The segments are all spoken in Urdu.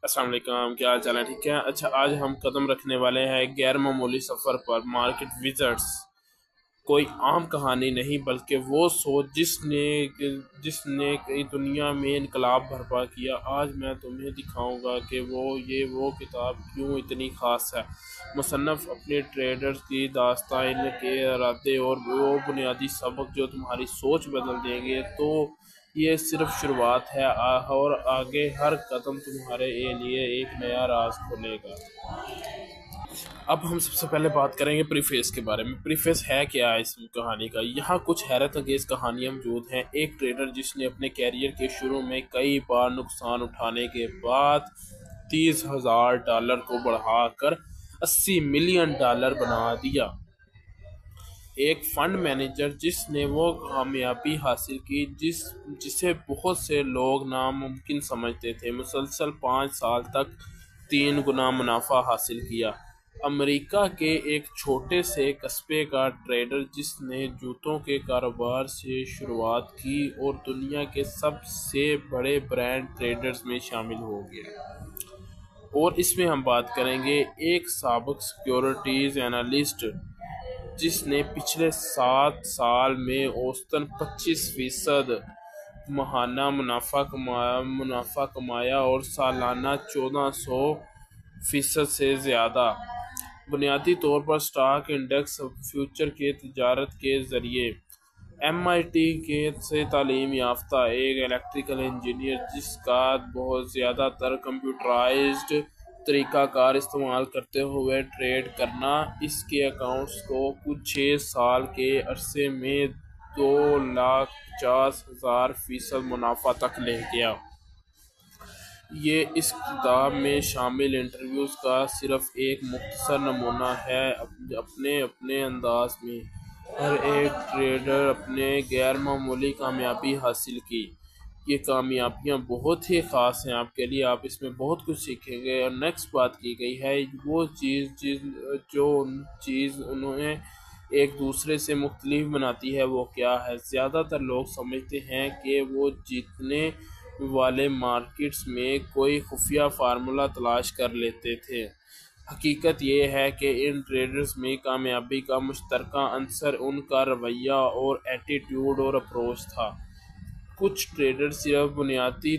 السلام علیکم، کیا حال چال ہے؟ ٹھیک ہے۔ اچھا، آج ہم قدم رکھنے والے ہیں ایک غیر معمولی سفر پر۔ مارکیٹ وزٹس کوئی عام کہانی نہیں، بلکہ وہ سوچ جس نے کئی دنیا میں انقلاب برپا کیا۔ آج میں تمہیں دکھاؤں گا کہ وہ کتاب کیوں اتنی خاص ہے۔ مصنف اپنے ٹریڈرز کی داستان، ان کے ارادے اور وہ بنیادی سبق جو تمہاری سوچ بدل دیں گے۔ تو یہ صرف شروعات ہے، اور آگے ہر قدم تمہارے لیے ایک نیا راز کھولے گا۔ اب ہم سب سے پہلے بات کریں گے پریفیس کے بارے میں۔ پریفیس ہے کیا اس کہانی کا؟ یہاں کچھ حیرت انگیز کہانیاں موجود ہیں۔ ایک ٹریڈر جس نے اپنے کیریئر کے شروع میں کئی بار نقصان اٹھانے کے بعد $30,000 کو بڑھا کر $80 ملین بنا دیا۔ ایک فنڈ مینیجر جس نے وہ کامیابی حاصل کی جسے بہت سے لوگ ناممکن سمجھتے تھے، مسلسل 5 سال تک 3 گنا منافع حاصل کیا۔ امریکہ کے ایک چھوٹے سے قصبے کا ٹریڈر جس نے جوتوں کے کاروبار سے شروعات کی اور دنیا کے سب سے بڑے برانڈ ٹریڈرز میں شامل ہو گیا۔ اور اس میں ہم بات کریں گے ایک سابق سیکیورٹیز انالسٹ جس نے پچھلے 7 سال میں اوسطاً 25% ماہانہ منافع کمایا اور سالانہ 1400% سے زیادہ۔ بنیادی طور پر اسٹاک انڈیکس فیوچر کی تجارت کے ذریعے۔ MIT سے تعلیم یافتہ ایک الیکٹریکل انجینئر جس کا بہت زیادہ تر کمپیوٹرائزڈ طریقہ کار استعمال کرتے ہوئے ٹریڈ کرنا، اس کے اکاؤنٹس کو کچھ 6 سال کے عرصے میں 2,50,000% منافع تک لے گیا۔ یہ اس کتاب میں شامل انٹرویوز کا صرف ایک مختصر نمونہ ہے۔ اپنے انداز میں ہر ایک ٹریڈر اپنے غیر معمولی کامیابی حاصل کی۔ یہ کامیابیاں بہت ہی خاص ہیں آپ کے لیے، آپ اس میں بہت کچھ سیکھیں گے۔ اور نیکسٹ بات کی گئی ہے وہ چیز انہیں ایک دوسرے سے مختلف بناتی ہے، وہ کیا ہے؟ زیادہ تر لوگ سمجھتے ہیں کہ وہ جیتنے والے مارکیٹس میں کوئی خفیہ فارمولہ تلاش کر لیتے تھے۔ حقیقت یہ ہے کہ ان ٹریڈرز میں کامیابی کا مشترکہ عنصر ان کا رویہ اور ایٹیٹیوڈ اور اپروچ تھا۔ کچھ ٹریڈر صرف بنیادی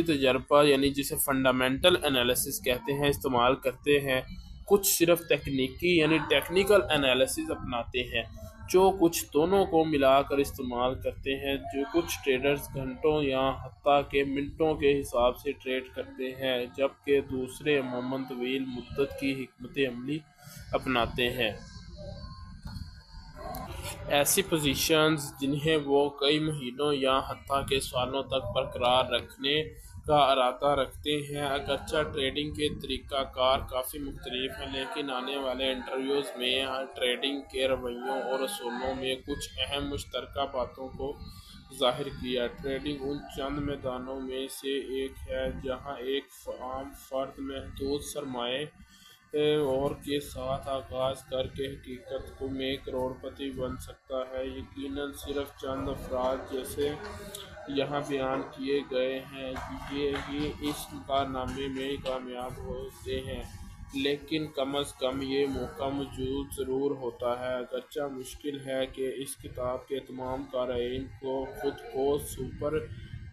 تجربہ یعنی جسے فنڈامنٹل انالیسس کہتے ہیں استعمال کرتے ہیں، کچھ صرف تکنیکی یعنی ٹیکنیکل انالیسس اپناتے ہیں، جو کچھ دونوں کو ملا کر استعمال کرتے ہیں۔ جو کچھ ٹریڈرز گھنٹوں یا حتیٰ کہ منٹوں کے حساب سے ٹریڈ کرتے ہیں، جبکہ دوسرے عموماً طویل مدت کی حکمت عملی اپناتے ہیں۔ ایسی پوزیشنز جنہیں وہ کئی مہینوں یا حتیٰ کہ سالوں تک برقرار رکھنے کا ارادہ رکھتے ہیں۔ اگرچہ ٹریڈنگ کے طریقہ کار کافی مختلف ہیں، لیکن آنے والے انٹرویوز میں ٹریڈنگ کے رویوں اور اصولوں میں کچھ اہم مشترکہ باتوں کو ظاہر کیا۔ ٹریڈنگ ان چند میدانوں میں سے ایک ہے جہاں ایک عام فرد محدود سرمایہ اور کے ساتھ آغاز کر کے حقیقت میں کروڑ پتی بن سکتا ہے۔ یقیناً صرف چند افراد جیسے یہاں بیان کیے گئے ہیں ہی اس کارنامے میں کامیاب ہوتے ہیں، لیکن کم از کم یہ موقع موجود ضرور ہوتا ہے۔ اگرچہ مشکل ہے کہ اس کتاب کے تمام قارئین خود کو سپر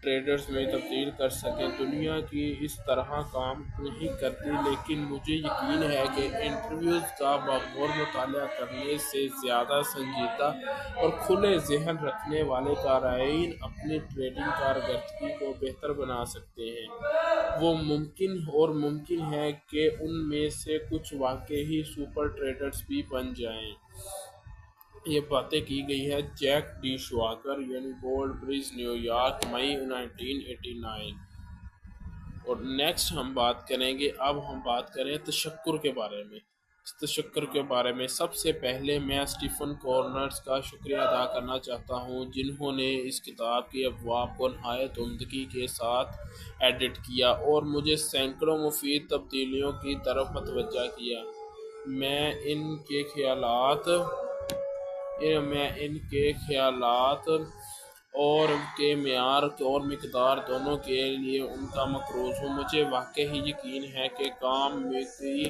ٹریڈرز میں تبدیل کر سکیں۔ دنیا کی اس طرح کام نہیں کرتی، لیکن مجھے یقین ہے کہ انٹرویوز کا بغور مطالعہ کرنے سے زیادہ سنجیدہ اور کھلے ذہن رکھنے والے قارئین اپنی ٹریڈنگ کارکردگی کو بہتر بنا سکتے ہیں۔ وہ ممکن ہے کہ ان میں سے کچھ واقعی سپر ٹریڈرز بھی بن جائیں۔ یہ باتیں کی گئی ہے جیک ڈی شواگر، گولڈ برج، نیو یارک، مئی 1989۔ اور نیکسٹ ہم بات کریں گے، اب ہم بات کریں تشکر کے بارے میں۔ تشکر کے بارے میں سب سے پہلے میں اسٹیفن کورنرز کا شکریہ ادا کرنا چاہتا ہوں، جنہوں نے اس کتاب کے ابواب کو نہایت عمدگی کے ساتھ ایڈٹ کیا اور مجھے سینکڑوں مفید تبدیلیوں کی طرف متوجہ کیا۔ میں ان کے خیالات اور کے معیار اور مقدار دونوں کے لیے ان کا مقروض ہوں۔ مجھے واقعی یقین ہے کہ کام کی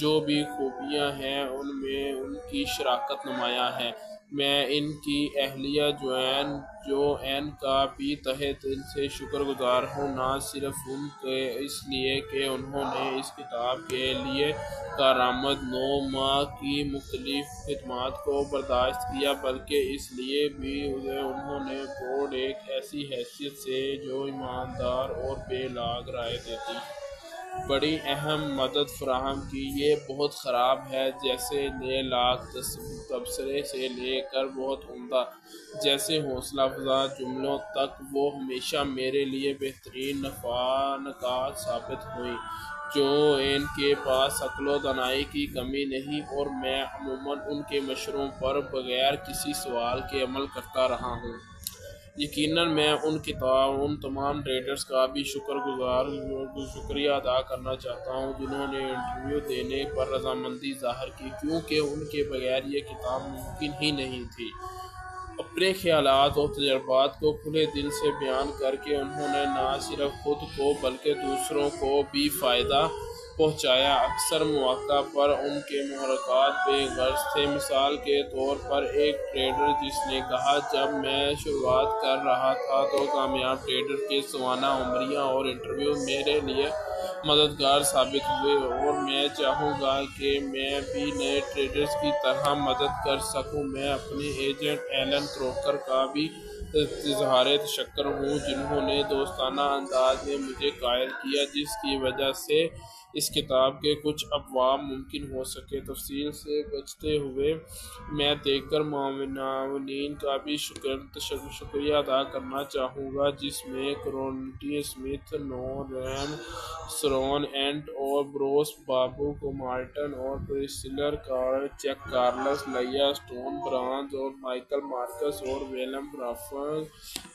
جو بھی خوبیاں ہیں ان میں ان کی شراکت نمایاں ہے۔ میں ان کی اہلیہ جوین کا بھی تہہ دل سے شکر گزار ہوں، نہ صرف ان کے اس لیے کہ انہوں نے اس کتاب کے لیے کارآمد 9 ماہ کی مختلف خدمات کو برداشت کیا، بلکہ اس لیے بھی کہ انہوں نے بورڈ ایک ایسی حیثیت سے جو ایماندار اور بے لاگ رائے دیتی بڑی اہم مدد فراہم کی۔ یہ بہت خراب ہے جیسے لے لاگ تبصرے سے لے کر بہت عمدہ جیسے حوصلہ افزا جملوں تک، وہ ہمیشہ میرے لیے بہترین نکات ثابت ہوئیں۔ جو ان کے پاس عقل و دانائی کی کمی نہیں، اور میں عموماً ان کے مشوروں پر بغیر کسی سوال کے عمل کرتا رہا ہوں۔ یقیناً میں ان تمام ٹریڈرز کا بھی شکریہ ادا کرنا چاہتا ہوں جنہوں نے انٹرویو دینے پر رضامندی ظاہر کی، کیونکہ ان کے بغیر یہ کتاب ممکن ہی نہیں تھی۔ اپنے خیالات اور تجربات کو کھلے دل سے بیان کرکے انہوں نے نہ صرف خود کو بلکہ دوسروں کو بھی فائدہ پہنچایا۔ اکثر مواقع پر ان کے محرکات بے غرض تھے۔ مثال کے طور پر ایک ٹریڈر جس نے کہا، جب میں شروعات کر رہا تھا تو کامیاب ٹریڈر کے سوانح عمریاں اور انٹرویو میرے لیے مددگار ثابت ہوئے، اور میں چاہوں گا کہ میں بھی نئے ٹریڈرز کی طرح مدد کر سکوں۔ میں اپنے ایجنٹ ایلن کروکر کا بھی اظہار تشکر ہوں جنہوں نے دوستانہ انداز میں مجھے قائل کیا، جس کی وجہ سے اس کتاب کے کچھ ابواب ممکن ہو سکے۔ تفصیل سے بچتے ہوئے میں دیگر معاونین کا بھی شکریہ ادا کرنا چاہوں گا، جس میں کرونٹی اسمتھ، نورین سرون اینٹ اور بروس بابو کو مارٹن اور پرسلر چیک کارلس لیا سٹون برانز اور مائیکل مارکس اور ویلم برافن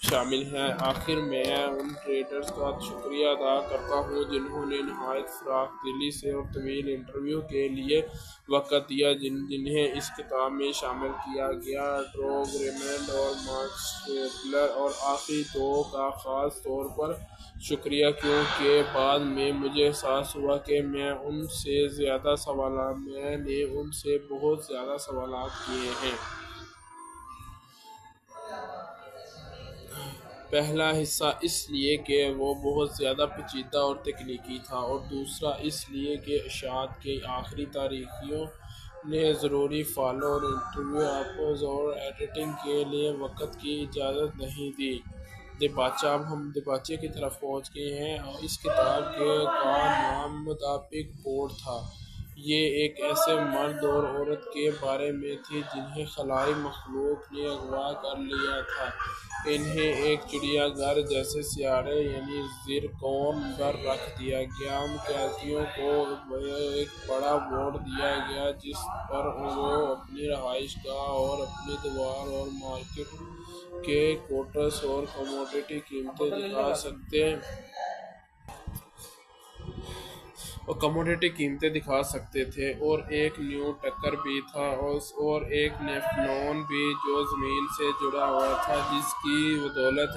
شامل ہیں۔ آخر میں ان ٹریڈرز کا شکریہ ادا کرتا ہوں جنہوں نے نہایت فراخ دلی سے اور طویل انٹرویو کے لیے وقت دیا، جنہیں اس کتاب میں شامل کیا گیا۔ ڈرو گریمنڈ اور مارک سٹیپلر، اور آخری دو کا خاص طور پر شکریہ کیونکہ بعد میں مجھے احساس ہوا کہ میں نے ان سے بہت زیادہ سوالات کیے ہیں۔ پہلا حصہ اس لیے کہ وہ بہت زیادہ پیچیدہ اور تکنیکی تھا، اور دوسرا اس لیے کہ اشاعت کی آخری تاریخیوں نے ضروری فالو اور انٹرویو اپز اور ایڈیٹنگ کے لیے وقت کی اجازت نہیں دی۔ اب ہم دباچے کی طرف پہنچ گئے ہیں۔ اس کتاب کا نام "دی بگ بورڈ" تھا۔ یہ ایک ایسے مرد اور عورت کے بارے میں تھی جنہیں خلائی مخلوق نے اغوا کر لیا تھا۔ انہیں ایک چڑیا گھر جیسے سیارے یعنی زرکون پر رکھ دیا گیا۔ ان قیدیوں کو ایک بڑا بورڈ دیا گیا جس پر وہ اپنی رہائش گاہ اور اپنی دیوار اور مارکیٹ کے کوٹس اور کموڈٹی قیمتیں دکھا سکتے تھے، اور ایک نیو ٹکر بھی تھا، اور ایک نیفلون بھی جو زمین سے جڑا ہوا تھا، جس کی بدولت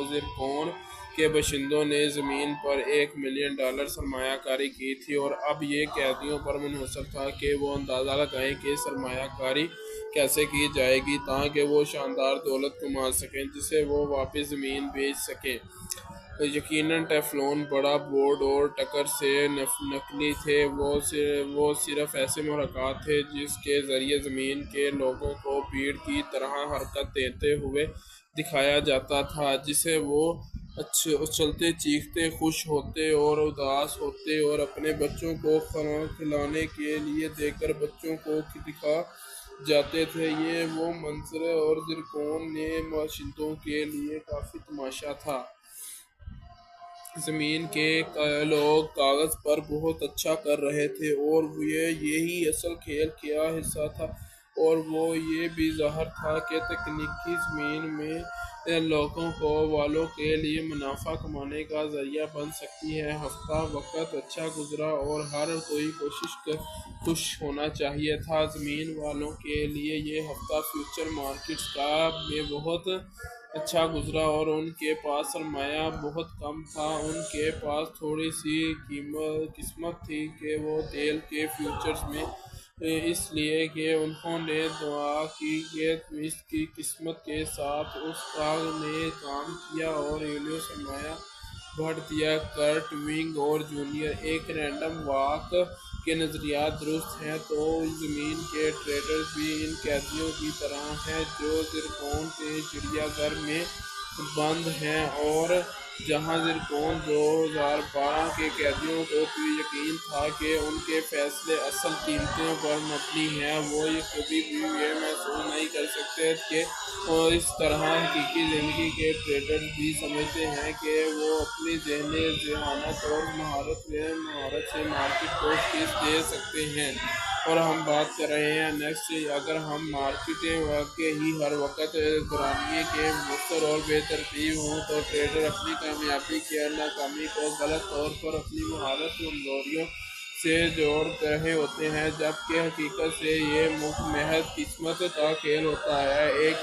زرکون کے باشندوں نے زمین پر $1,000,000 سرمایہ کاری کی تھی۔ اور اب یہ قیدیوں پر منحصر تھا کہ وہ اندازہ لگائیں کہ سرمایہ کاری کیسے کی جائے گی تاکہ وہ شاندار دولت کما سکیں جسے وہ واپس زمین بیچ سکیں۔ یقیناً ٹیفلون، بڑا بورڈ اور ٹکر سے نکلی تھے۔ وہ صرف ایسے محرکات تھے جس کے ذریعے زمین کے لوگوں کو بھیڑ کی طرح حرکت دیتے ہوئے دکھایا جاتا تھا، جسے وہ اچھلتے، چیختے، خوش ہوتے اور اداس ہوتے اور اپنے بچوں کو کھانا کھلانے کے لیے دیگر بچوں کو دکھا جاتے تھے۔ یہ وہ منظر اور زرکون کے باشندوں کے لیے کافی تماشا تھا۔ زمین کے لوگ کاغذ پر بہت اچھا کر رہے تھے، اور یہی اصل کھیل کا حصہ تھا، اور وہ یہ بھی ظاہر تھا کہ تکنیکی زمین میں لوگوں والوں کے لیے منافع کمانے کا ذریعہ بن سکتی ہے۔ ہفتہ وقت اچھا گزرا اور ہر کوئی خوش ہونا چاہیے تھا۔ زمین والوں کے لیے یہ ہفتہ فیوچر مارکیٹس میں بہت اچھا گزرا اور ان کے پاس سرمایہ بہت کم تھا۔ ان کے پاس تھوڑی سی قسمت تھی کہ وہ تیل کے فیوچرز میں، اس لیے کہ انہوں نے دعا کی کہ اس کی قسمت کے ساتھ اس کا نے کام کیا اور یونیو سرمایہ بڑھ دیا۔ کرٹ ونگ اور جونیئر ایک رینڈم واک کے نظریات درست ہیں تو زمین کے ٹریڈرز بھی ان قیدیوں کی طرح ہیں جو زرکون کے چڑیا گھر میں بند ہیں، اور جہاں زرکون 2012 کے قیدیوں کو یقین تھا کہ ان کے فیصلے اصل قیمتوں پر مبنی ہیں، وہ کبھی بھی یہ محسوس نہیں کر سکتے کہ اور اس طرح حقیقی زندگی کے ٹریڈرز بھی سمجھتے ہیں کہ وہ اپنی ذہنی ذہانت اور مہارت سے مارکیٹ کو فیس دے سکتے ہیں۔ اور ہم بات کر رہے ہیں نیکسٹ، اگر ہم مارکیٹیں واقع ہی ہر وقت دورانیے کے مؤثر اور بے ترتیب ہوں تو ٹریڈر اپنی کامیابی یا ناکامی کو غلط طور پر اپنی مہارت کمزوریوں سے جوڑ رہے ہوتے ہیں، جبکہ حقیقت سے یہ محض قسمت کا کھیل ہوتا ہے۔ ایک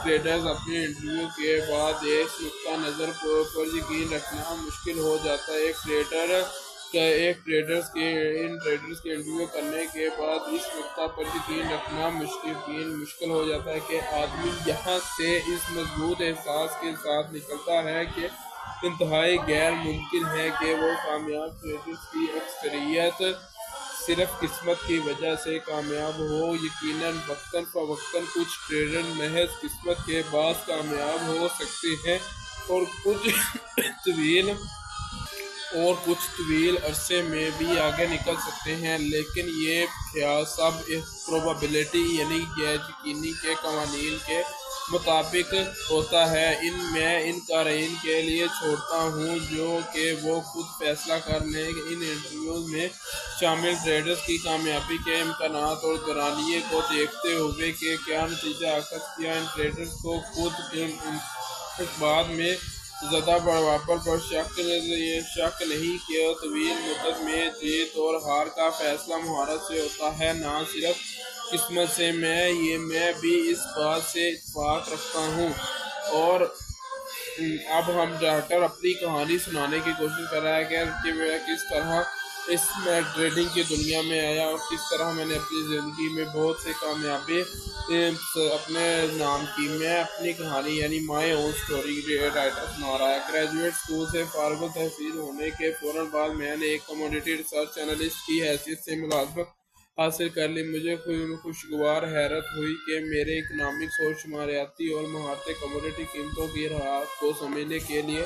ٹریڈر اپنے انٹرویو کے بعد اس نقطہ نظر پر یقین رکھنا مشکل ہو جاتا ہے۔ ان ٹریڈرز کے انٹرویو کرنے کے بعد اس نقطہ پر یقین رکھنا مشکل ہو جاتا ہے کہ آدمی یہاں سے اس مضبوط احساس کے ساتھ نکلتا ہے کہ انتہائی غیر ممکن ہے کہ وہ کامیاب ٹریڈرز کی اکثریت صرف قسمت کی وجہ سے کامیاب ہو۔ یقیناً وقتاً فوقتاً کچھ ٹریڈر محض قسمت کے باعث کامیاب ہو سکتے ہیں اور کچھ طویل عرصے میں بھی آگے نکل سکتے ہیں، لیکن یہ خیال سب پروبیبلٹی یعنی غیر یقینی کے قوانین کے مطابق ہوتا ہے۔ میں ان قارئین کے لیے چھوڑتا ہوں جو کہ وہ خود فیصلہ کر لیں ان انٹرویوز میں شامل ٹریڈرز کی کامیابی کے امکانات اور دورانیے کو دیکھتے ہوئے کہ کیا نتیجہ اخذ کیا۔ ان ٹریڈرز کو خود بعد میں زیادہ بڑھاپے پر شک نہیں کہ طویل مدت میں جیت اور ہار کا فیصلہ مہارت سے ہوتا ہے، نہ صرف قسمت سے۔ میں بھی اس بات سے اتفاق رکھتا ہوں۔ اور اب ہم ڈاکٹر اپنی کہانی سنانے کی کوشش کر رہا ہے کہ میں کس طرح اس میں ٹریڈنگ کی دنیا میں آیا اور کس طرح میں نے اپنی زندگی میں بہت سے کامیابی اپنے نام کی۔ میں اپنی کہانی یعنی مائی اون سٹوری رائٹر سنا رہا ہے۔ گریجویٹ اسکول سے فارغ التحصیل ہونے کے فوراً بعد میں نے ایک کموڈیٹی ریسرچ انالسٹ کی حیثیت سے ملازمت حاصل کر لی۔ مجھے خوشگوار حیرت ہوئی کہ میرے اکنامکس اور شماریاتی اور مہارتیں کموڈیٹی قیمتوں کی راہت کو سمجھنے کے لیے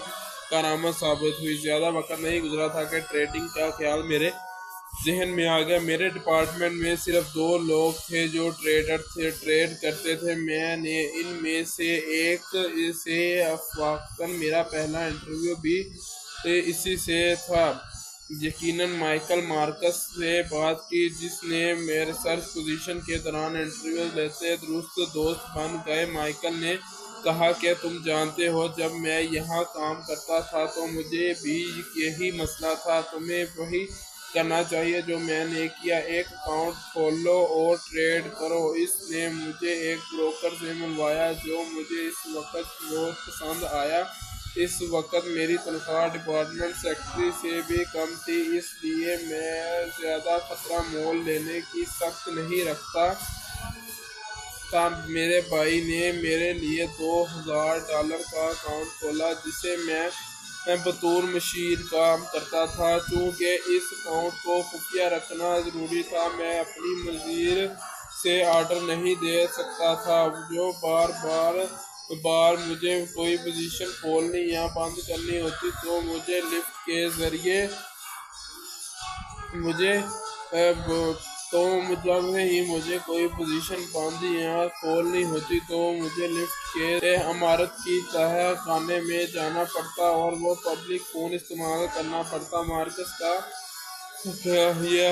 کارآمد ثابت ہوئی۔ زیادہ وقت نہیں گزرا تھا کہ ٹریڈنگ کا خیال میرے ذہن میں آ گیا۔ میرے ڈپارٹمنٹ میں صرف 2 لوگ تھے جو ٹریڈ کرتے تھے، میں نے ان میں سے ایک سے اتفاقاً میرا پہلا انٹرویو بھی اسی سے تھا۔ یقیناً مائیکل مارکس سے بات کی جس نے ریسرچ پوزیشن کے دوران انٹرویو لیتے درست دوست بن گئے۔ مائیکل نے کہا کہ تم جانتے ہو جب میں یہاں کام کرتا تھا تو مجھے بھی یہی مسئلہ تھا، تمہیں وہی کرنا چاہیے جو میں نے کیا، ایک اکاؤنٹ کھولو اور ٹریڈ کرو۔ اس نے مجھے ایک بروکر سے ملوایا جو مجھے اس وقت بہت پسند آیا۔ اس وقت میری تنخواہ ڈپارٹمنٹ سیکرٹری سے بھی کم تھی، اس لیے میں زیادہ خطرہ مول لینے کی سخت نہیں رکھتا تھا۔ میرے بھائی نے میرے لیے $2000 کا اکاؤنٹ کھولا جسے میں بطور مشیر کام کرتا تھا۔ چونکہ اس اکاؤنٹ کو خفیہ رکھنا ضروری تھا، میں اپنی مدیر سے آرڈر نہیں دے سکتا تھا۔ جو بار مجھے کوئی پوزیشن کھولنی یا بند کرنی ہوتی تو مجھے لفٹ کے ذریعے جب ہی مجھے کوئی پوزیشن بند یا کھولنی ہوتی تو مجھے لفٹ کے عمارت کی تہہ خانے میں جانا پڑتا اور وہ پبلک فون استعمال کرنا پڑتا۔ مارکس کا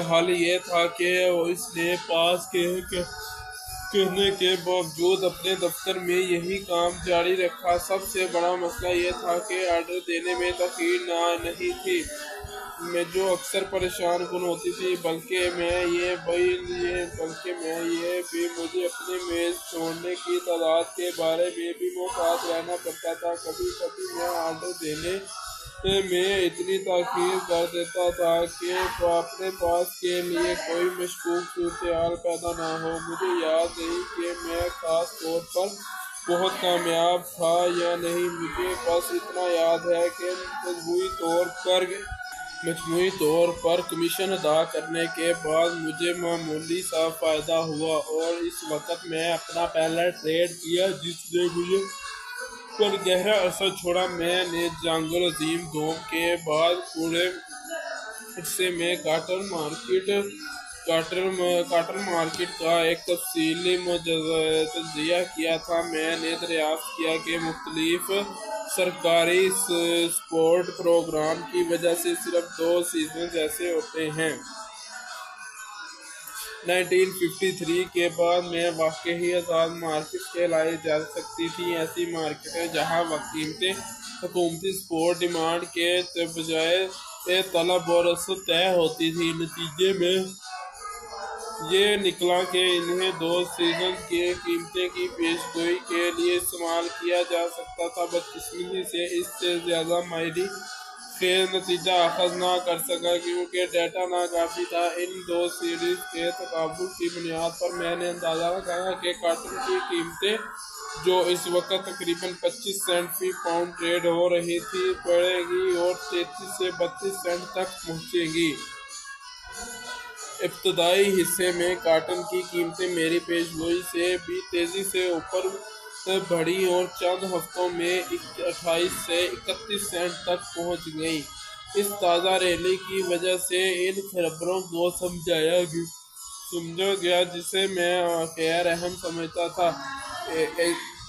حل یہ تھا کہ اس نے پاس کہنے کے باوجود اپنے دفتر میں یہی کام جاری رکھا۔ سب سے بڑا مسئلہ یہ تھا کہ آرڈر دینے میں تاخیر نہیں تھی۔ میں جو اکثر پریشان کن ہوتی تھی، بلکہ میں یہ بھی مجھے اپنے میز چھوڑنے کی تعداد کے بارے میں بھی محتاط رہنا پڑتا تھا۔ کبھی کبھی میں آرڈر دینے میں اتنی تاخیر کر دیتا تھا کہ اپنے پاس کے لیے کوئی مشکوک صورتحال پیدا نہ ہو۔ مجھے یاد نہیں کہ میں خاص طور پر بہت کامیاب تھا یا نہیں، مجھے بس اتنا یاد ہے کہ مجموعی طور پر کمیشن ادا کرنے کے بعد مجھے معمولی سا فائدہ ہوا، اور اس وقت میں اپنا پہلا ٹریڈ کیا جس نے مجھے پر گہرا اثر چھوڑا۔ میں نے جنگ العظیم دوم کے بعد پورے عرصے میں کاٹن مارکیٹ کا ایک تفصیلی تجزیہ کیا تھا۔ میں نے دریافت کیا کہ مختلف سرکاری سپورٹ پروگرام کی وجہ سے صرف 2 سیزنز ایسے ہوتے ہیں۔ 1953 کے بعد میں واقعی آزاد مارکیٹس کہلائی جا سکتی تھیں، ایسی مارکیٹیں جہاں قیمتیں حکومتی سپورٹ ڈیمانڈ کے بجائے طلب اور رسد طے ہوتی تھی۔ نتیجے میں یہ نکلا کہ انہیں 2 سیزنز کی قیمتیں کی پیش گوئی کے لیے استعمال کیا جا سکتا تھا۔ بدقسمتی سے اس سے زیادہ ماہری خیز نتیجہ اخذ نہ کر سکا کیونکہ ڈیٹا ناکافی تھا۔ ان 2 سیریز کے تقابل کی بنیاد پر میں نے اندازہ لگایا کہ کاٹن کی قیمتیں، جو اس وقت تقریباً 25 سینٹ فی پاؤنڈ ٹریڈ ہو رہی تھی، بڑھیں گی اور 33 سے 32 سینٹ تک پہنچیں گی۔ ابتدائی حصے میں کاٹن کی قیمتیں میری پیش گوئی سے بھی تیزی سے اوپر بڑھیں اور چند ہفتوں میں 28 سے 31 سینٹ تک پہنچ گئیں۔ اس تازہ ریلی کی وجہ سے ان خبروں کو سمجھا گیا جسے میں غیر اہم سمجھتا تھا۔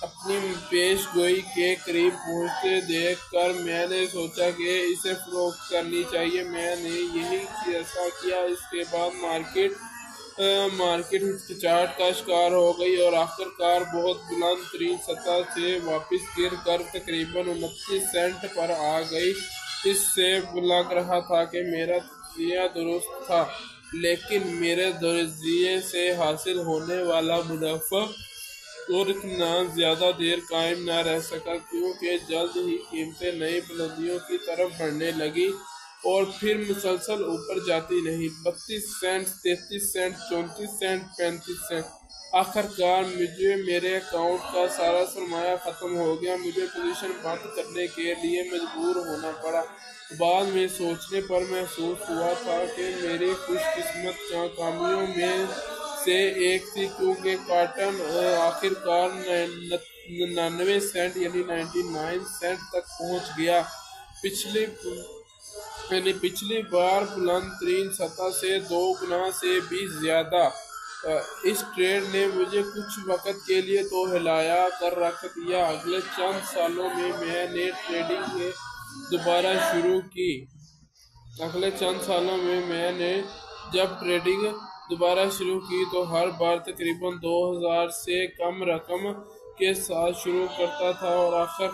اپنی پیش گوئی کے قریب پہنچتے دیکھ کر میں نے سوچا کہ اسے فروخت کرنی چاہیے۔ میں نے یہی ایسا کیا۔ اس کے بعد مارکیٹ ہچکچاہٹ کا شکار ہو گئی اور آخر کار بہت بلند ترین سطح سے واپس گر کر تقریباً 29 سینٹ پر آ گئی۔ اس سے لگ رہا تھا کہ میرا تجزیہ درست تھا، لیکن میرے تجزیے سے حاصل ہونے والا منافع اور اطمینان زیادہ دیر قائم نہ رہ سکا، کیونکہ جلد ہی قیمتیں نئی بلندیوں کی طرف بڑھنے لگیں اور پھر مسلسل اوپر جاتی رہیں۔ 32 سینٹ، 33 سینٹ، 34 سینٹ، 35 سینٹ۔ آخر کار میرے اکاؤنٹ کا سارا سرمایہ ختم ہو گیا۔ مجھے پوزیشن بند کرنے کے لیے مجبور ہونا پڑا۔ بعد میں سوچنے پر محسوس ہوا تھا کہ میری خوش قسمت ناکامیوں میں سے ایک تھی، کیونکہ کاٹن آخر کار 99 سینٹ یعنی 99 سینٹ تک پہنچ گیا، پچھلی بار بلند ترین سطح سے 2 گنا سے بھی زیادہ۔ اس ٹریڈ نے مجھے کچھ وقت کے لیے تو ہلایا کر رکھ دیا۔ اگلے چند سالوں میں میں نے ٹریڈنگ جب ٹریڈنگ دوبارہ شروع کی تو ہر بار تقریباً 2000 سے کم رقم کے ساتھ شروع کرتا تھا، اور آخر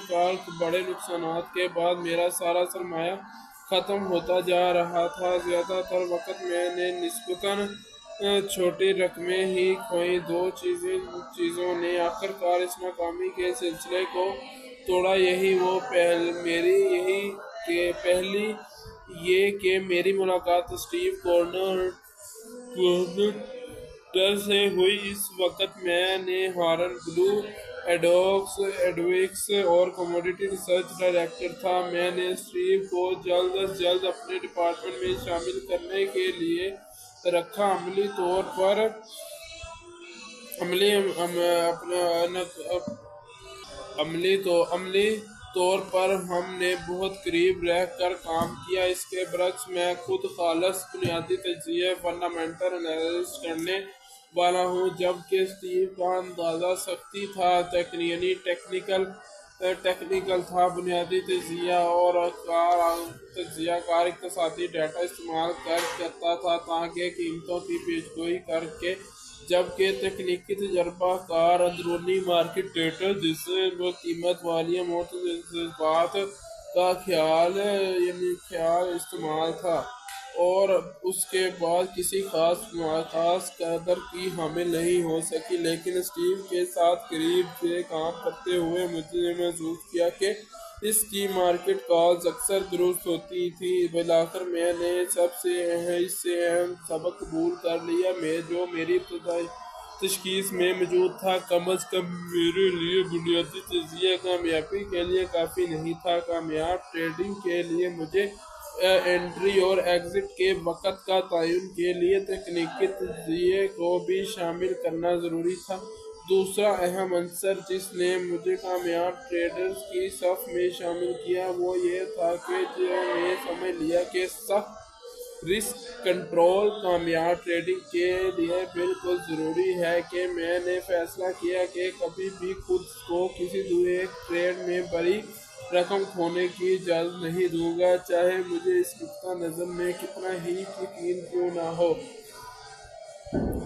کار بڑے نقصانات کے بعد میرا سارا سرمایہ ختم ہوتا جا رہا تھا۔ زیادہ تر وقت میں نے نسبتاً چھوٹی رقمیں ہی کھوئیں۔ 2 چیزوں نے آخر کار اس ناکامی کے سلسلے کو توڑا۔ پہلی یہ کہ میری ملاقات اسٹیو کورنٹر سے ہوئی۔ اس وقت میں نے ہارن بلو ایڈوکس اور کموڈیٹی ریسرچ ڈائریکٹر تھا۔ میں نے اسٹیو کو جلد از جلد اپنے ڈپارٹمنٹ میں شامل کرنے کے لیے رکھا۔ عملی طور پر ہم نے بہت قریب رہ کر کام کیا۔ اس کے برعکس میں خود خالص بنیادی تجزیہ فنڈامنٹل انالیسس کرنے والا ہوں، جبکہ اسٹیو کا انداز سختی تھا، یعنی ٹیکنیکل تھا۔ بنیادی تجزیہ کار اقتصادی ڈیٹا استعمال کرتا تھا تاکہ قیمتوں کی پیش گوئی کر کے، جبکہ تکنیکی تجربہ کار اندرونی مارکیٹ ڈیٹا جیسے قیمت، والیوم اور جذبات کا خیال استعمال تھا، اور اس کے بعد کسی خاص قدر کی حامل نہیں ہو سکی، لیکن اسٹیو کے ساتھ قریب سے کام کرتے ہوئے مجھے محسوس کیا کہ اس کی مارکیٹ کالز اکثر درست ہوتی تھی۔ بالآخر میں نے اس سے اہم سبق قبول کر لیا جو میری ابتدائی تشخیص میں موجود تھا، کم از کم میرے لیے بنیادی تجزیہ کامیابی کے لیے کافی نہیں تھا۔ کامیاب ٹریڈنگ کے لیے مجھے انٹری اور ایگزٹ کے وقت کا تعین کے لیے تکنیکی تجزیے کو بھی شامل کرنا ضروری تھا۔ دوسرا اہم عنصر جس نے مجھے کامیاب ٹریڈرز کی صف میں شامل کیا وہ یہ تھا کہ جب میں سمجھ لیا کہ سخت رسک کنٹرول کامیاب ٹریڈنگ کے لیے بالکل ضروری ہے، کہ میں نے فیصلہ کیا کہ کبھی بھی خود کو کسی ایک ٹریڈ میں بڑی رقم کھونے کی اجازت نہیں دوں گا، چاہے مجھے اس نقطہ نظر میں کتنا ہی یقین کیوں نہ ہو۔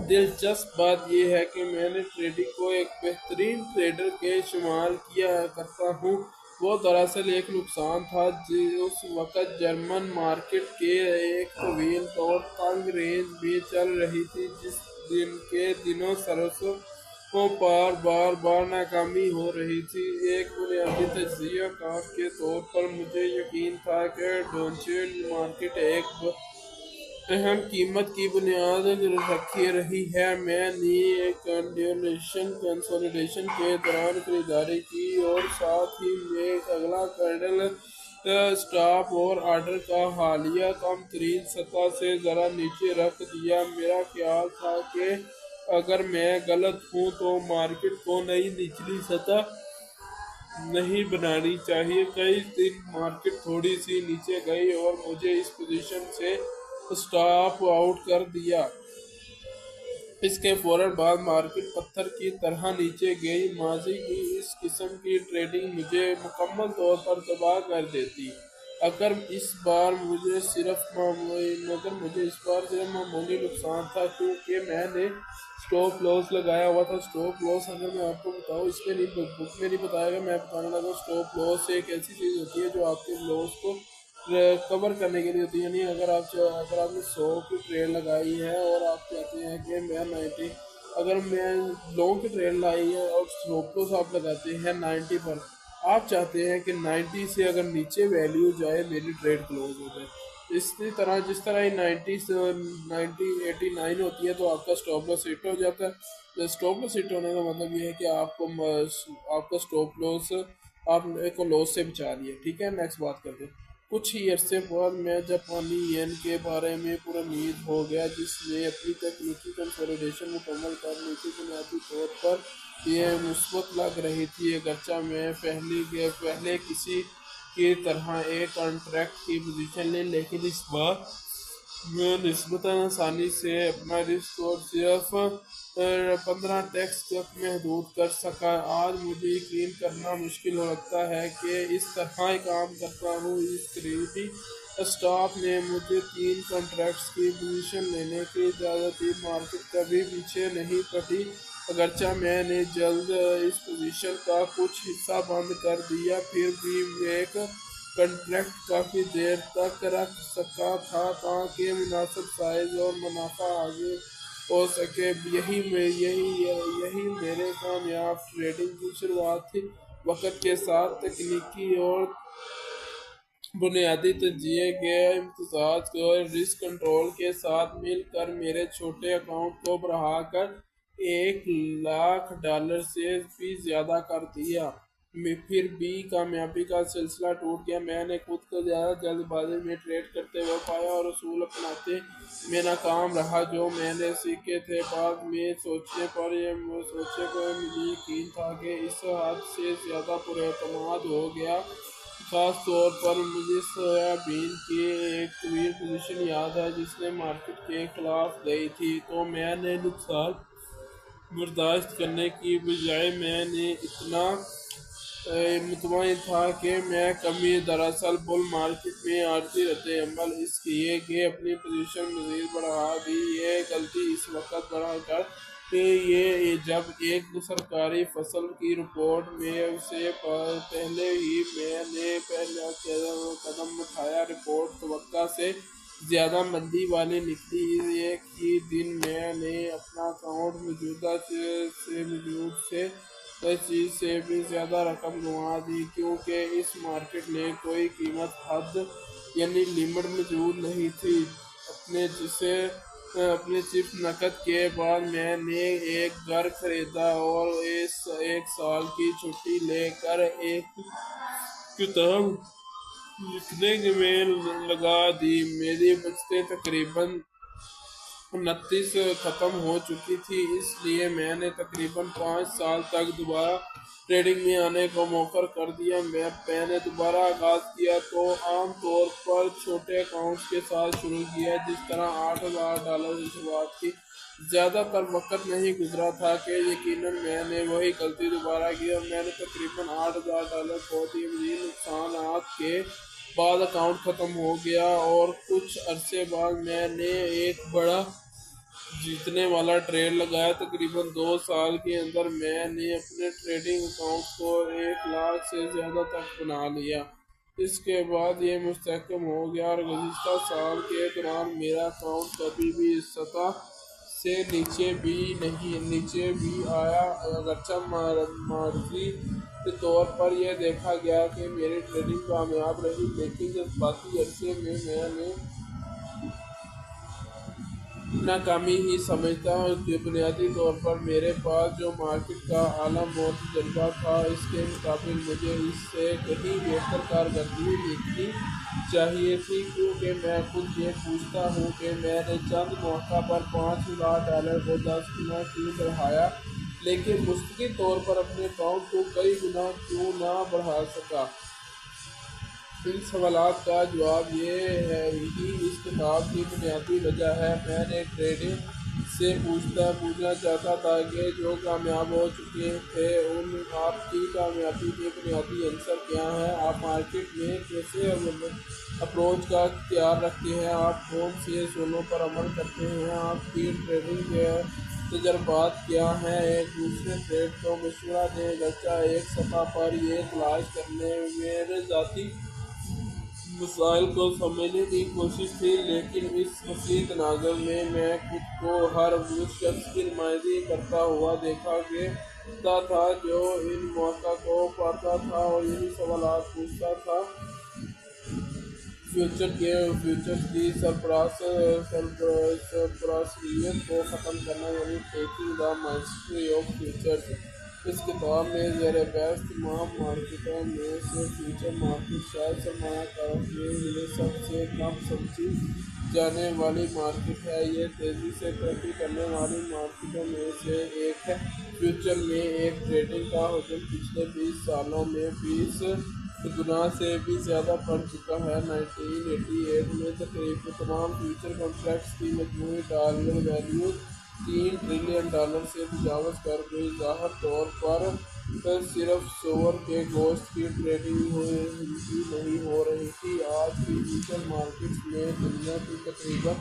دلچسپ بات یہ ہے کہ میں نے ٹریڈنگ کو ایک بہترین ٹریڈر کے شمار کیا کرتا ہوں، وہ دراصل ایک نقصان تھا۔ اس وقت جرمن مارکیٹ کے ایک طویل اور تنگ رینج میں چل رہی تھی، جس کے دنوں سرسوں پر بار ناکامی ہو رہی تھی۔ ایک بنیادی تجزیہ کار کے طور پر مجھے یقین تھا کہ ڈوجنسی مارکیٹ ایک اہم قیمت کی بنیاد رکھے رہی ہے۔ میں نے کنسولیڈیشن کے دوران خریداری کی اور ساتھ ہی میں اگلا کینڈل سٹاپ اور آرڈر کا حالیہ کم ترین سطح سے ذرا نیچے رکھ دیا۔ میرا خیال تھا کہ اگر میں غلط ہوں تو مارکیٹ کو نئی نچلی سطح نہیں بنانی چاہیے۔ کئی دن مارکیٹ تھوڑی سی نیچے گئی اور مجھے اس پوزیشن سے سٹاپ آؤٹ کر دیا۔ اس کے فوراً بعد مارکیٹ پتھر کی طرح نیچے گئی۔ ماضی کی اس قسم کی ٹریڈنگ مجھے مکمل طور پر تباہ کر دیتی۔ اگر اس بار مجھے صرف معمولی نقصان تھا، کیونکہ میں نے سٹاپ لاس لگایا ہوا تھا۔ سٹاپ لاس اگر میں آپ کو بتاؤں، اس میں نہیں بک میں نہیں بتایا گا، میں بتانے لگا۔ سٹاپ لاس ایک ایسی چیز ہوتی ہے جو آپ کے لاس کو کور کرنے کے لیے ہوتی ہے، یعنی اگر آپ نے 100 کی ٹریڈ لگائی ہے اور آپ کہتے ہیں کہ میں 90، اگر میں لانگ کی ٹریڈ لائی ہے اور سٹاپ لاس آپ لگاتے ہیں 90 پر، آپ چاہتے ہیں کہ 90 سے اگر نیچے ویلیو جائے میری ٹریڈ کلوز ہو جائے۔ جس طرح یہ 90 سے 89 ہوتی ہے تو آپ کا سٹاپ لاس ہٹ ہو جاتا ہے۔ سٹاپ لاس ہٹ ہونے کا مطلب یہ ہے کہ آپ کا سٹاپ لاس آپ کو لاس سے بچا لیا۔ ٹھیک ہے، نیکسٹ بات کرتے ہیں۔ کچھ ہی عرصے بعد میں جاپانی ین کے بارے میں پرامید ہو گیا، جس نے اپنی تکنیکی کنسولیڈیشن مکمل کر لی تھی۔ بنیادی طور پر یہ مثبت لگ رہی تھی، اگرچہ میں پہلے کسی کی طرح ایک کانٹریکٹ کی پوزیشن لی، لیکن اس بار میں نسبتاً آسانی سے اپنا رسک اور صرف 15 ٹیکس تک محدود کر سکا۔ آج مجھے یقین کرنا مشکل لگتا ہے کہ اس طرح کام کرتا ہوں۔ اس قریبی سٹاپ نے مجھے 3 کانٹریکٹس کی پوزیشن لینے کی اجازت دی۔ مارکیٹ کبھی پیچھے نہیں پڑی، اگرچہ میں نے جلد اس پوزیشن کا کچھ حصہ بند کر دیا، پھر بھی ایک کانٹریکٹ کافی دیر تک رکھ سکا تھا تاکہ مناسب سائز اور منافع حاصل ہو سکے۔ یہی میرے کامیاب ٹریڈنگ کی شروعات تھی۔ وقت کے ساتھ تکنیکی اور بنیادی تجزیے کے امتزاج اور رسک کنٹرول کے ساتھ مل کر میرے چھوٹے اکاؤنٹ کو بڑھا کر $1,00,000 سے بھی زیادہ کر دیا۔ پھر بھی کامیابی کا سلسلہ ٹوٹ گیا۔ میں نے خود کو زیادہ جلد بازی میں ٹریڈ کرتے ہوئے پایا اور اصول اپنانے میں ناکام رہا جو میں نے سیکھے تھے۔ بعد میں سوچنے پر مجھے یقین تھا کہ اس حد سے زیادہ پر اعتماد ہو گیا۔ خاص طور پر مجھے سویابین کی ایک طویل پوزیشن یاد ہے جس نے مارکیٹ کے خلاف گئی تھی، تو میں نے نقصان برداشت کرنے کی بجائے میں نے اتنا مطمئن تھا کہ میں کمی دراصل بل مارکیٹ میں عارضی رد عمل اس کیے کہ اپنی پوزیشن مزید بڑھا دی۔ یہ غلطی اس وقت بڑھ کر یہ جب ایک سرکاری فصل کی رپورٹ میں سے پہلے ہی میں نے پہلا قدم اٹھایا، رپورٹ توقع سے زیادہ مندی والی نکلی۔ ایک ہی دن میں نے اپنا اکاؤنٹ موجود چیز سے بھی زیادہ رقم گنوا دی، کیونکہ اس مارکیٹ میں کوئی قیمت حد یعنی لمٹ موجود نہیں تھی۔ اپنے صرف نقد کے بعد میں نے ایک گھر خریدا اور ایک سال کی چھٹی لے کر ایک کتاب لکھنے میں لگا دی۔ میری بچتیں تقریباً 29 ختم ہو چکی تھی، اس لیے میں نے تقریباً 5 سال تک دوبارہ ٹریڈنگ میں آنے کو مؤخر کر دیا۔ میں نے دوبارہ آغاز کیا تو عام طور پر چھوٹے اکاؤنٹس کے ساتھ شروع کیا، جس طرح $8,000 کی شروعات کی۔ زیادہ تر وقت نہیں گزرا تھا کہ یقیناً میں نے وہی غلطی دوبارہ کی اور میں نے تقریباً $8,000 بہت ہی عظیم نقصانات کے بعد اکاؤنٹ ختم ہو گیا، اور کچھ عرصے بعد میں نے ایک بڑا جیتنے والا ٹریڈ لگایا۔ تقریباً 2 سال کے اندر میں نے اپنے ٹریڈنگ اکاؤنٹ کو 1 لاکھ سے زیادہ تک بنا لیا۔ اس کے بعد یہ مستحکم ہو گیا اور گزشتہ سال کے دوران میرا اکاؤنٹ کبھی بھی اس سطح سے نیچے بھی آیا۔ اگرچہ معرضی طور پر یہ دیکھا گیا کہ میری ٹریڈنگ کامیاب رہی، لیکن جذباتی عرصے میں نے ناکامی ہی سمجھتا ہوں کہ بنیادی طور پر میرے پاس جو مارکیٹ کا اعلیٰ مور تجربہ تھا، اس کے مقابل مجھے اس سے کہیں بہتر کارکردگی دکھنی چاہیے تھی، کیونکہ میں خود یہ پوچھتا ہوں کہ میں نے چند مواقع پر $5,000 کو 10 گنا کیوں بڑھایا، لیکن مستقل طور پر اپنے اکاؤنٹ کو کئی گنا کیوں نہ بڑھا سکا۔ ان سوالات کا جواب یہی اس کتاب کی بنیادی وجہ ہے۔ میں نے ٹریڈنگ سے پوچھنا چاہتا تھا کہ جو کامیاب ہو چکے تھے، آپ کی کامیابی کے بنیادی عنصر کیا ہیں؟ آپ مارکیٹ میں کیسے اپروچ کا اختیار رکھتے ہیں؟ آپ کون سے اصولوں پر عمل کرتے ہیں؟ آپ کی ٹریڈنگ کے تجربات کیا ہیں؟ ایک دوسرے ٹریڈ کو مشورہ دیں۔ اگرچہ ایک سطح پر یہ تلاش کرنے میرے ذاتی مسائل کو سمجھنے کی کوشش تھی، لیکن اس وسیع تناظر میں خود کو ہر اس شخص کی نمائندگی کرتا ہوا دیکھتا تھا جو ان مواقع کو پاتا تھا اور یہی سوالات پوچھتا تھا۔ فیوچرز کی سرپرستیت کو ختم کرنا، یعنی taking the mastery of futures. اس کتاب میں زیر بحث تمام مارکیٹوں میں سے فیوچر مارکیٹ شاید سرمایہ کاروں کے لیے سب سے کم سمجھی جانے والی مارکیٹ ہے۔ یہ تیزی سے ترقی کرنے والی مارکیٹوں میں سے ایک ہے۔ فیوچر میں ایک ٹریڈنگ کا حجم پچھلے 20 سالوں میں 20 گنا سے بھی زیادہ بڑھ چکا ہے۔ 1988 میں تقریباً تمام فیوچر کنٹریکٹس کی مجموعی ڈالر ویلیو $3 ٹریلین سے تجاوز کر گئی۔ ظاہر طور پر صرف سور کے گوشت کی ٹریڈنگ ہی نہیں ہو رہی تھی۔ آج کی فیوچر مارکیٹس میں دنیا کی تقریباً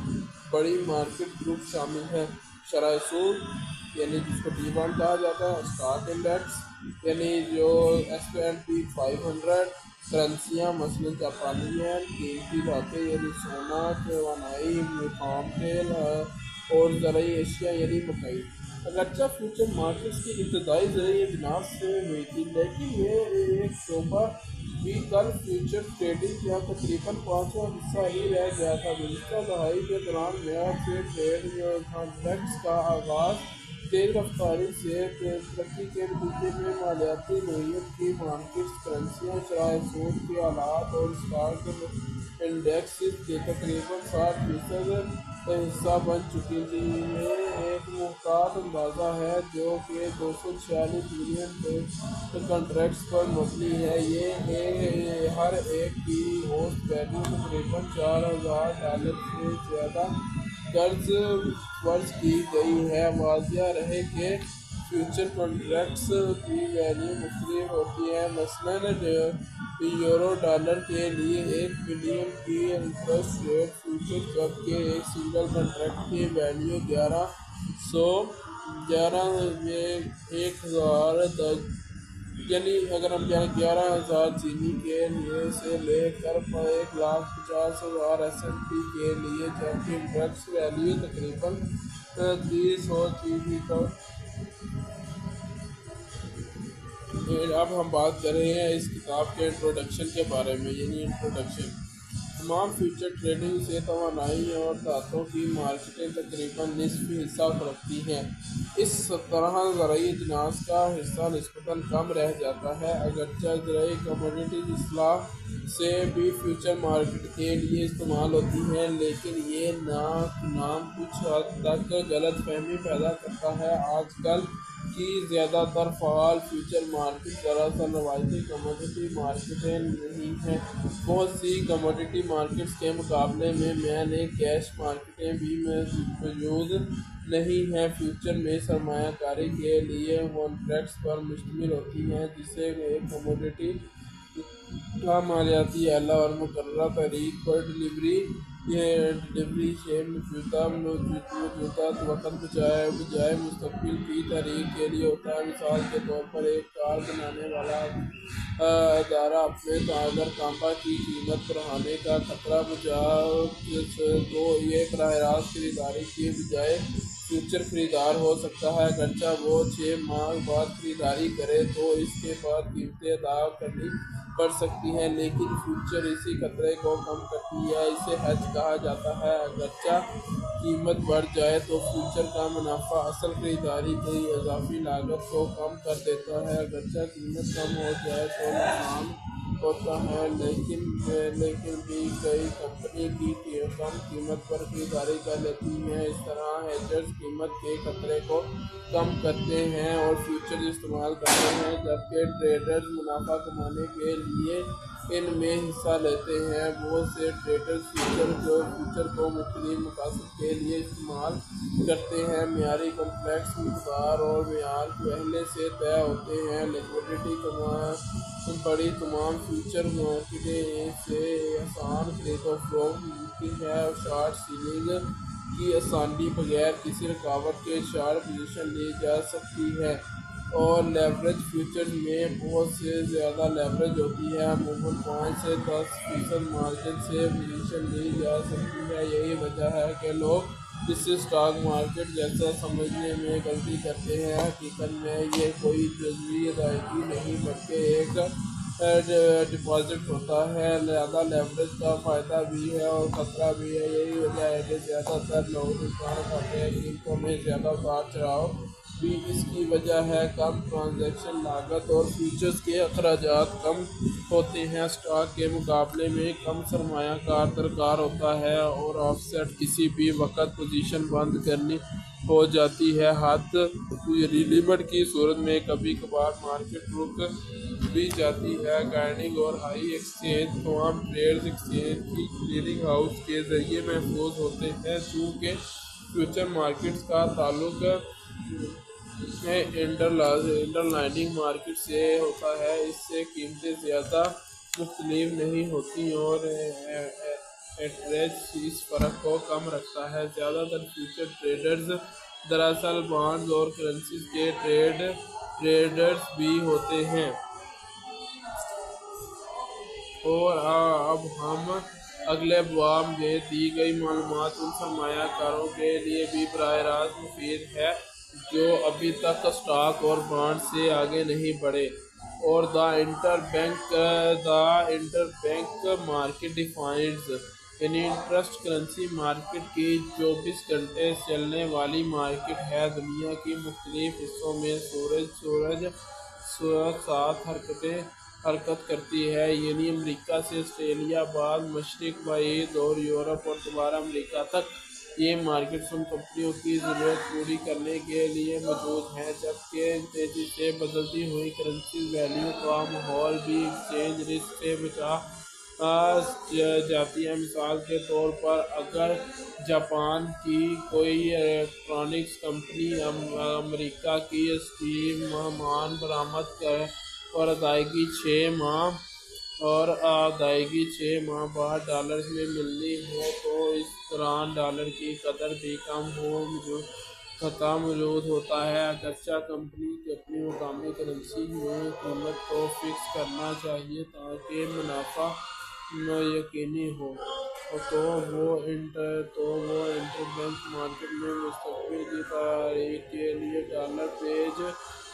بڑی مارکیٹ گروپ شامل ہیں۔ شرح سود، یعنی جس کو D1 کہا جاتا ہے، اسٹاک انڈیکس، یعنی جو S&P 500، کرنسیاں مثلاً جاپانی ین، قیمتی دھاتیں یعنی سونا، توانائی، خام تیل اور زرعی اشیاء یعنی مکئی۔ اگرچہ فیوچر مارکیٹس کی ابتدائی زرعی اجناس سے ہوئی تھی، لیکن یہ ایک شعبہ بھی کل فیوچر ٹریڈنگ کا تقریباً 5واں حصہ ہی رہ گیا تھا۔ گزشتہ دہائی کے دوران معیار سے ٹریڈ کنٹریکٹس کا آغاز تیز رفتاری سے ترقی کے نتیجے میں مالیاتی نوعیت کی مارکیٹس، کرنسیاں، شرح سود کے آلات اور اسٹاک انڈیکسز کے تقریباً 60% حصہ بن چکی تھی۔ یہ ایک محتاط اندازہ ہے جو کہ 246 ملین کنٹریکٹس پر مبنی ہے۔ یہ ہر ایک کی اوسط ویلیو تقریباً $4,000 سے زیادہ فرض کی گئی ہے۔ واضح رہے کہ فیوچر کنٹریکٹس کی ویلیو مختلف ہوتی ہے۔ مثلاً یورو ڈالر کے لیے 1 بلین کی انٹرسٹ ریٹ فیوچر، جبکہ ایک سنگل کنٹریکٹ کی ویلیو $1,100 11 یہ 1000 تک، یعنی اگر ہم 11,000 چینی کے لیے سے لے کر 1,50,000 SMP کے لیے، جبکہ ڈرگس ویلیو تقریباً 300 چینی تک۔ اب ہم بات کر رہے ہیں اس کتاب کے انٹروڈکشن کے بارے میں، یعنی انٹروڈکشن۔ تمام فیوچر ٹریڈنگ سے توانائی اور دھاتوں کی مارکیٹیں تقریباً نصف حصہ رکھتی ہیں۔ اس طرح زرعی اجناس کا حصہ نسبتاً کم رہ جاتا ہے، اگرچہ زرعی کموڈیٹیز اصطلاح سے بھی فیوچر مارکیٹ کے لیے استعمال ہوتی ہیں، لیکن یہ نام کچھ حد تک غلط فہمی پیدا کرتا ہے۔ آج کل کی زیادہ تر فعال فیوچر مارکیٹ دراصل روایتی کموڈیٹی مارکیٹیں نہیں ہیں۔ بہت سی کموڈیٹی مارکیٹس کے مقابلے میں نے کیش مارکیٹیں بھی موجود نہیں ہیں۔ فیوچر میں سرمایہ کاری کے لیے کانٹریکٹس پر مشتمل ہوتی ہیں، جسے ایک کموڈیٹی کا مالیاتی آلہ اور مقررہ تاریخ پر ڈلیوری سے موجودہ وقت بجائے مستقبل کی تاریخ کے لیے ہوتا ہے۔ مثال کے طور پر ایک کار بنانے والا ادارہ اپنے کارخانہ کی قیمت بڑھانے کا خطرہ تو یہ براہ راست خریداری کے بجائے فیوچر خریدار ہو سکتا ہے۔ اگرچہ وہ 6 ماہ بعد خریداری کرے تو اس کے بعد قیمتیں ادا کرنی پڑ سکتی ہیں، لیکن فیوچر اسی خطرے کو کم کرتی ہے۔ اسے ہیج کہا جاتا ہے۔ اگرچہ قیمت بڑھ جائے تو فیوچر کا منافع اصل خریداری کی اضافی لاگت کو کم کر دیتا ہے۔ اگرچہ قیمت کم ہو جائے تو نقصان ہوتا ہے، لیکن بھی کئی کمپنی کی کم قیمت پر خریداری کر لیتی ہیں۔ اس طرح ہیجرز قیمت کے خطرے کو کم کرتے ہیں اور فیوچرز استعمال کرتے ہیں، جبکہ ٹریڈرز منافع کمانے کے لیے ان میں حصہ لیتے ہیں۔ بہت سے ٹریڈرز فیوچر کو مختلف مقاصد کے لیے استعمال کرتے ہیں۔ معیاری کانٹریکٹس مقدار اور معیار پہلے سے طے ہوتے ہیں۔ لیکوڈیٹی بڑی تمام فیوچر مارکیٹیں سے آسان خرید و فروخت ممکن ہے۔ شارٹ سیلنگ کی آسانی بغیر کسی رکاوٹ کے شارٹ پوزیشن لی جا سکتی ہے، اور لیوریج فیوچرز میں بہت سے زیادہ لیوریج ہوتی ہے۔ عموماً 5 سے 10% مارجن سے پوزیشن لی جا سکتی ہے۔ یہی وجہ ہے کہ لوگ اسے اسٹاک مارکیٹ جیسا سمجھنے میں غلطی کرتے ہیں۔ حقیقت میں یہ کوئی جزوی ادائیگی نہیں بلکہ ایک ڈپازٹ ہوتا ہے۔ زیادہ لیوریج کا فائدہ بھی ہے اور خطرہ بھی ہے۔ یہی وجہ ہے کہ زیادہ تر لوگ نقصان اٹھاتے ہیں۔ قیمتوں میں زیادہ اتار چڑھاؤ بھی اس کی وجہ ہے۔ کم ٹرانزیکشن لاگت اور فیوچرز کے اخراجات کم ہوتے ہیں۔ اسٹاک کے مقابلے میں کم سرمایہ کار درکار ہوتا ہے اور آف سیٹ کسی بھی وقت پوزیشن بند کرنی ہو جاتی ہے۔ حد لیمٹ کی صورت میں کبھی کبھار مارکیٹ رک بھی جاتی ہے۔ گائیڈنگ اور ہائی ایکسچینج تمام ٹریڈز ایکسچینج کی کلیئرنگ ہاؤس کے ذریعے محفوظ ہوتے ہیں۔ چونکہ فیوچر مارکیٹس کا تعلق انڈر لائننگ مارکیٹ سے ہوتا ہے، اس سے قیمتیں زیادہ مختلف نہیں ہوتی اور ایٹریج اس فرق کو کم رکھتا ہے۔ زیادہ تر فیوچر ٹریڈرز دراصل بانڈز اور کرنسیز کے ٹریڈرز بھی ہوتے ہیں۔ اور اب ہم اگلے باب میں دی گئی معلومات ان سرمایہ کاروں کے لیے بھی براہ راست مفید ہے جو ابھی تک اسٹاک اور بانڈ سے آگے نہیں بڑھے۔ اور دا انٹر بینک مارکیٹ ڈیفائنز، یعنی انٹرسٹ کرنسی مارکیٹ کی 24 گھنٹے چلنے والی مارکیٹ ہے۔ دنیا کی مختلف حصوں میں سورج ساتھ حرکت کرتی ہے، یعنی امریکہ سے آسٹریلیا، بعد مشرق بعید اور یورپ اور دوبارہ امریکہ تک۔ یہ مارکیٹس ان کمپنیوں کی ضرورت پوری کرنے کے لیے موجود ہیں، جبکہ تیزی سے بدلتی ہوئی کرنسی ویلیو کا ماحول بھی ایکسچینج رسک سے بچا جاتی ہے۔ مثال کے طور پر اگر جاپان کی کوئی الیکٹرانکس کمپنی امریکہ کی اسٹیم مان برآمد اور ادائیگی 6 ماہ بعد ڈالرز میں ملنی ہو تو اس دوران ڈالر کی قدر بھی کم خطا موجود ہوتا ہے۔ اگرچہ کمپنی کی اپنی مقامی کرنسی میں قیمت کو فکس کرنا چاہیے تاکہ منافع یقینی ہو، تو وہ انٹر بینک مارکیٹ میں مستقبل کی تاریخ کے لیے ڈالر پیج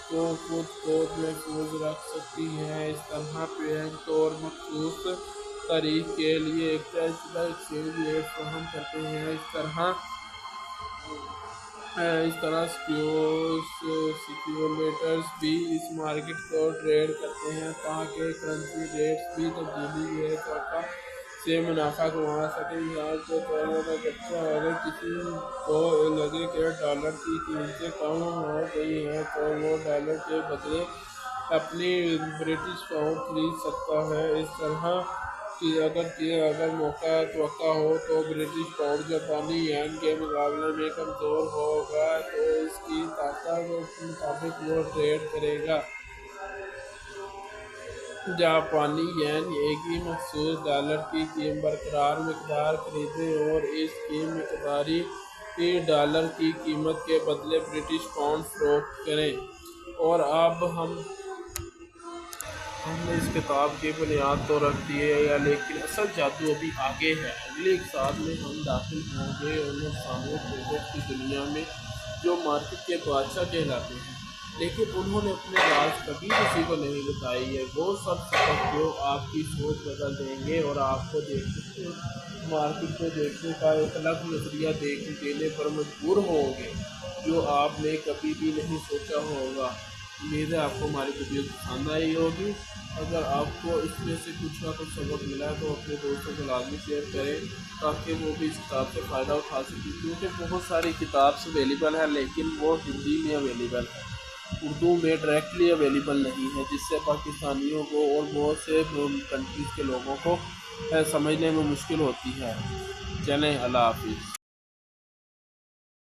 کو خود محفوظ رکھ سکتی ہے۔ اس طرح بینک اور مخصوص تاریخ کے لیے ایک طے شدہ ایکسچینج ریٹ فراہم کرتے ہیں۔ اس طرح سپیکیولیٹرز بھی اس مارکیٹ کو ٹریڈ کرتے ہیں تاکہ کرنسی ریٹس کی تبدیلی کے توقع سے منافع کما سکیں۔ مثال کے طور پر اگرچہ اگر کسی کو لگے کہ ڈالر کی قیمتیں کم ہو گئی ہیں تو وہ ڈالر کے بدلے اپنی برٹش پاؤنڈ خرید سکتا ہے۔ اس طرح اگر موقع توقع ہو تو برٹش پاؤنڈ جاپانی ین کے مقابلے میں کمزور ہوگا تو اس کی طاقت کے مطابق وہ ٹریڈ کرے گا۔ جاپانی ین ایک ہی مخصوص ڈالر کی برقرار مقدار خریدیں اور اس کی مقداری ڈالر کی قیمت کے بدلے برٹش پاؤنڈ فروخت کریں۔ اور اب ہم نے اس کتاب کی بنیاد تو رکھ دی ہے، لیکن اصل جادو ابھی آگے ہے۔ اگلے اقتصاد میں ہم داخل ہوں گے ان افسانوی ٹریڈرز کی دنیا میں جو مارکیٹ کے بادشاہ کہلاتے ہیں، لیکن انہوں نے اپنے راز کبھی کسی کو نہیں بتائی ہے۔ وہ سب سبق جو آپ کی سوچ بدل دیں گے اور آپ کو مارکیٹ کو دیکھنے کا ایک الگ نظریہ دینے پر مجبور ہوں گے جو آپ نے کبھی بھی نہیں سوچا ہوگا۔ امید ہے آپ کو ہماری ویڈیو پسند آئی ہوگی۔ اگر آپ کو اس میں سے کچھ نہ کچھ سبق ملا تو اپنے دوستوں کو لازمی شیئر کریں تاکہ وہ بھی اس کتاب سے فائدہ اٹھا سکیں، کیونکہ بہت ساری کتاب اویلیبل ہے لیکن وہ ہندی میں اویلیبل ہے، اردو میں ڈائریکٹلی اویلیبل نہیں ہے، جس سے پاکستانیوں کو اور بہت سے کنٹریز کے لوگوں کو سمجھنے میں مشکل ہوتی ہے۔ چلیں، اللہ حافظ۔